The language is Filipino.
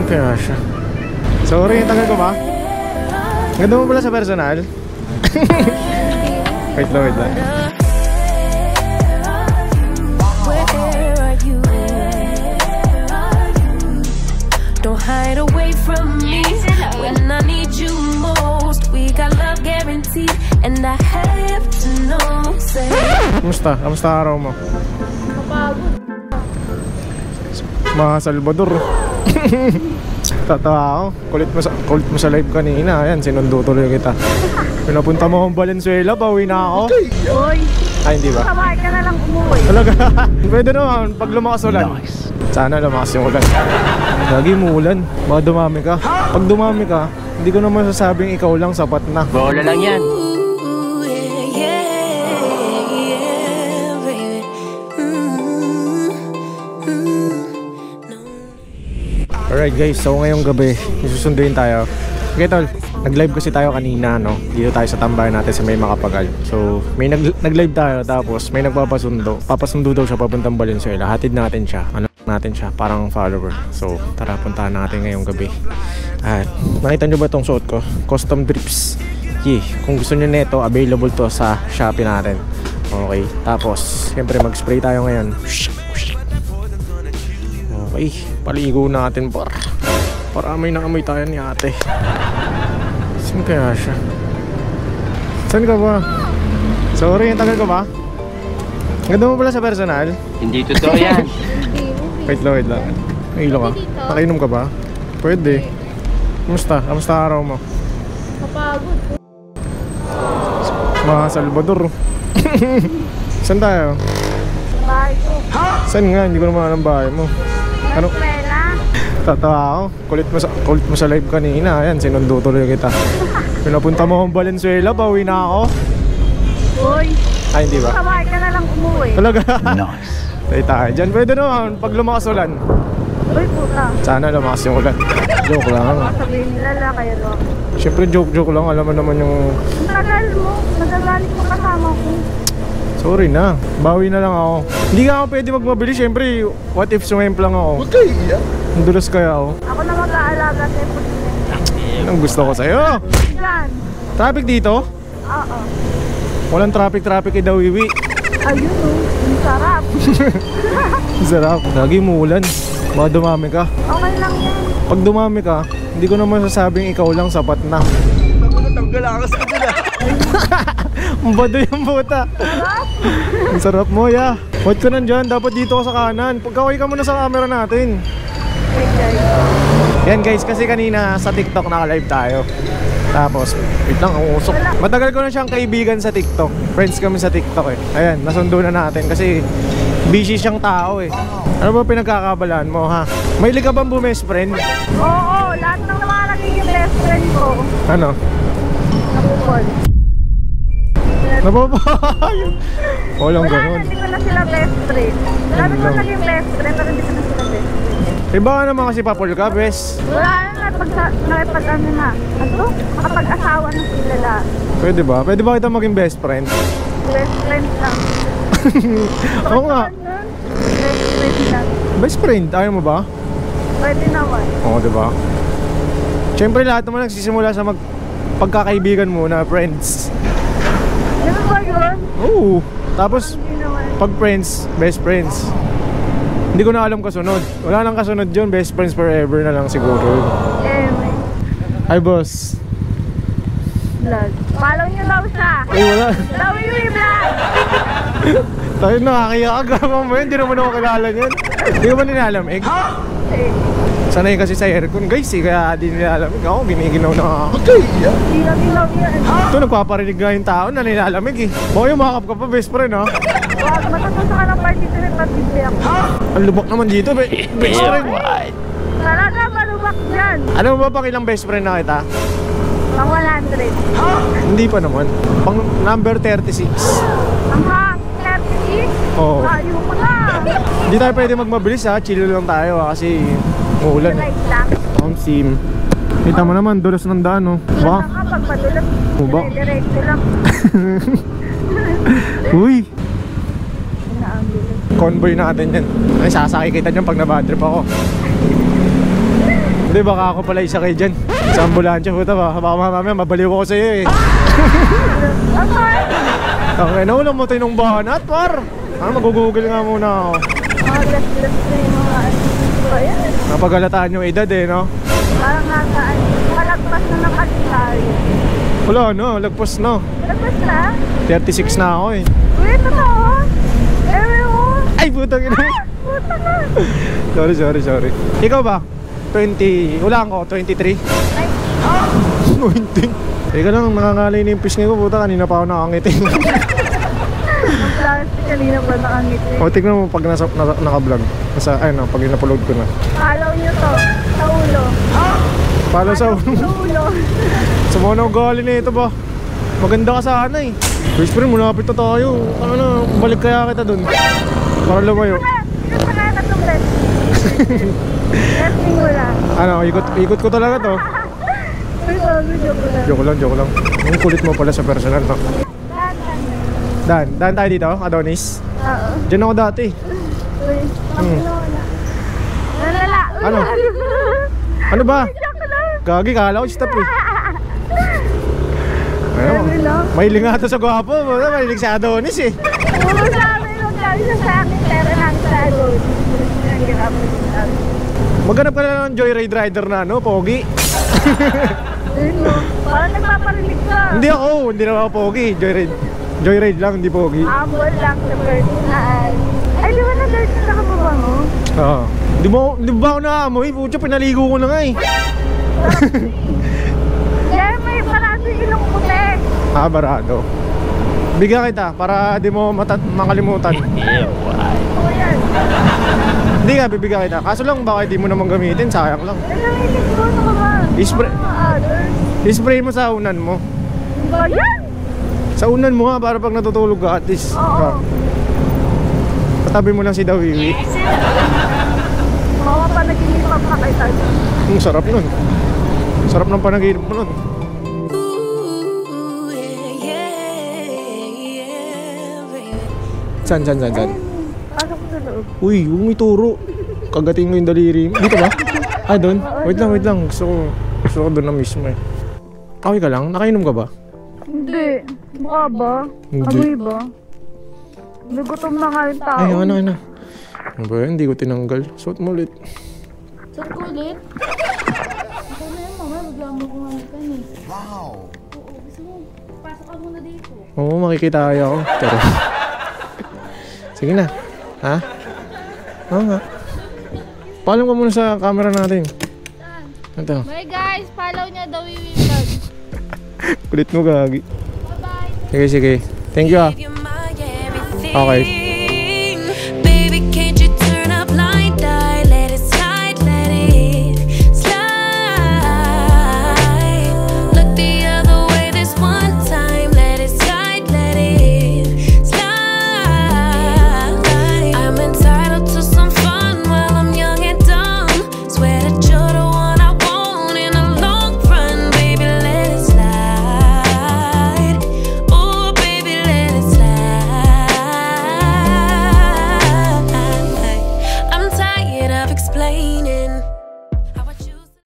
Saan kaya siya? Sorry, tagal ko ba? Ganda mo pala sa personal? Wait lang, wait lang. Don't hide away from me when I need you most. We got love guaranteed and I have to know. Kamusta? Kamusta araw mo? Kapagod. Mga Salvador. Tatawa ako. Kulit mo sa live kanina. Ayan, sinundo tuloy kita. Pinapunta mo akong Valenzuela, pauwi na ako. Uy! Ay, hindi ba? Sabay ka na lang umuwi. Talaga? Pwede naman, pag lumakas ulan. Nice. Sana lumakas yung ulan. Lagi mo ulan, baka dumami ka. Pag dumami ka, hindi ko naman sasabing ikaw lang sapat na. Bola lang yan. Alright guys, so ngayong gabi susunduin tayo. Okay tol, nag-live kasi tayo kanina, no? Dito tayo sa tambayan natin sa May Makapagal. So may nag-live tayo, tapos may nagpapasundo. Papasundo daw siya papuntang Valenzuela. Hatid natin siya, natin siya, parang follower. So tara, puntahan natin ngayong gabi. At nakita nyo ba itong suot ko? Custom drips. Yeah, kung gusto nyo neto, available to sa Shopee natin. Okay, tapos siyempre mag-spray tayo ngayon. Okay, paligo natin para amoy na amoy tayo ni ate. Saan kaya siya? Saan ka ba? Sorry, tagal ko ba? Ganda mo pala sa personal? Hindi totoo yan. Wait lang, wait lang. Nahilo ka? Nakainom ka ba? Pwede. Kamusta? Kamusta araw mo? Kapagod. Mga Salvador. Saan tayo? Bahay ko. Saan nga? Hindi ko naman alam bahay mo. Ano? Tatawa ako. Kulit mo sa live kanina. Ayan, sinundo tuloy kita. Pinapunta mo akong Valenzuela, pauwi na ako. Uy! Ay, hindi ba? Sabay ka na lang umuwi. Talaga? Nice. Tayo tayo dyan. Pwede naman, pag lumakas ulan. Uy, puta. Sana lumakas yung ulan. Joke lang. Sabihin nila kayo doon. Siyempre joke lang. Alam mo naman yung... Ang tagal mo. Nagagalit mo kasama ko. Sorry na. Bawi na lang ako. Hindi nga ako pwede magmabili. Siyempre, what if sumemp lang ako? Okay, yeah. Dulas kaya ako. Ako na mag-aalaga sa ipon. Anong gusto ko sa'yo? Diyan. Traffic dito? Oo. Walang traffic idawiwi. Ayun o. Ang sarap. Ang sarap. Lagi mo ulan. Baka dumami ka. Okay lang yan. Pag dumami ka, hindi ko naman sasabing ikaw lang sapat na. Tanggal ka sa kanila. Ang bado yung buta. Ang sarap mo, ya. Huwag ka nandyan. Dapat dito ka sa kanan. Pagkaway ka muna sa camera natin. Yan guys, kasi kanina sa TikTok naka-live tayo. Tapos, wait lang, ang usok. Matagal ko na siyang kaibigan sa TikTok. Friends kami sa TikTok eh. Ayan, nasundo na natin kasi busy siyang tao eh. Ano ba pinagkakabalaan mo ha? May liga bang best friend? Oo, lahat ng mga nagiging best friend ko. Ano? Napupol. Napapay! Walang ganun. Hindi ko na sila best friend. Marami ko naging best friend, pero hindi ko na sila best friend. Eh baka naman kasi papul ka, bes. Wala na, nakipag-ano na. Ano? Makapag-asawa na sila lahat. Pwede ba? Pwede ba kita maging best friend? Best friend lang. Oo nga. Best friend lang. Best friend, ayaw mo ba? Pwede naman. Oo, diba? Siyempre lahat naman nagsisimula sa pagkakaibigan muna, friends. Ano ba yun? Oo. Tapos, Hindi naman. pag friends, best friends. Hindi ko na alam kasunod. Wala nang kasunod yun, best friends forever na lang siguro. Eh, may Hi, boss. vlog. Follow nyo daw siya. Ay, wala. Daw yung vlog. Tayo nakakaya ka. Gama mo yun. Hindi naman ako kilala yun. Hindi ko ba nilalamig? Eh, Sanay kasi sa aircon, guys. Kaya di nilalamig. Ako, giniginaw na ako. ginaw yan. Ito, nagpaparinig nga yung tao na nilalamig eh. Baka yung makakap ka pa, best friend ha. Wag, matutusa ka ng party to rin pag-bibli ako. Ang lubak naman dito, best friend. Talaga, malubak dyan. Ano ba pang ilang best friend na kita? Pang 100. Hindi pa naman. Pang number 36. Ang hang, 36? Oo. Layo mo na. Hindi tayo pwede magmabilis ha. Chill lang tayo ha, kasi uulan. Right lang. Sim. Kita mo naman, dulas ng daan oh. Wala ka, pag madulas, Ba? dire-diretso lang. Uy, Inaambulance. convoy natin yan. Ay, sasakay kita dyan pag nabadrip ako. Hindi, baka ako pala isa kayo dyan. Sa ambulansya, puta ba? Baka mamaya mabaliw ako sa'yo eh. Okay, naulang mo tayo nung banat, par. Mag-google nga muna ako. Gas-gas na yung mga ba yan? Napagalataan yung edad eh, no? Parang nasaan. Malagpas na ng kalsari. Wala, no? Lagpas na. Lagpas na? 36 na ako eh. Uy, totoo? Ewe mo? Ay, putang ina. Puta na. Sorry. Ikaw ba? 20, wala ako, 23? Ay, oh. 20. Teka lang, nangangalay na yung pisngi ko, puta, kanina pa ako nakangiti. Ang plastic kanina pa nakangiti. O, tignan mo pag naka-vlog. Ayun, pag in-upload ko na. Follow nyo to. Sa ulo. Palo sa Sa ulo. Sa mga nagagali na ito ba? Maganda ka sana eh. Guys, pero malapit na tayo. Ano na, balik kaya kita dun. Para lumayo. Ito pa na itong best. Testing mo lang. Ano, ikot ko talaga to. Joke lang. Ang kulit mo pala sa personal to. Dan tayo dito, Adonis. Oo. Diyan ako dati. Uy, nalala. Ano? Ano ba? Gagi, kala ko stop eh. Ano? Mahiling nga ito sa gwapo. Mahiling sa Adonis eh. Oo, sabi nung sabi sa akin, pero lang sa akin. Maghanap ka na ng joyride rider na ano, pogi. Parang nagpaparinig ka. Hindi naman ako pogi. Joyride lang, hindi pogi. Ambol lang sa personal. Ay, di ba na-dirt na nakapabango? Oo. Di ba ako naamoy? Pucha, pinaligo ko na nga eh. Yan, may parado ilong puti. Barado. Bigyan kita para di mo makalimutan. Oo yan. Hindi nga, bibigyan kita. Kaso lang, baka di mo naman gamitin, sayang lang. Ay, nanginig ko. Ano ka ba? Ispray mo sa unan mo. Ba yan? Sa unan mo ha, para pag natutulog ka at least. Oo. Patabi mo lang si Dawiwi. Mga panaginipang pakita. Ang sarap nun. Sarap ng panaginip mo nun. Ooh, yeah, baby. San? Pasok ko sa loob. Uy, huwag may turo. Kagating mo yung daliri mo. Dito ba? Ah, doon? Wait lang. Gusto ko doon na mismo eh. Okay ka lang? Nakainom ka ba? Hindi. Mukha ba? Hindi. Amoy ba? Nagutom na nga yung tao. Ay, ano. Ano ba yun? Hindi ko tinanggal. Suot mo ulit. Saan ko ulit? Ako na yun, mama. Bigla mo kung ano ka eh. Wow! Oo, gusto mo. Pasok ka muna dito. Oo, makikita ako. Pero... Sige na. Ha? Oo nga. Paalam ka muna sa camera natin. Ito. Bye guys! Follow niya daw yung vlog. Kulit mo, gagi. Bye-bye! Sige. Thank you ah. Give you my everything. Okay.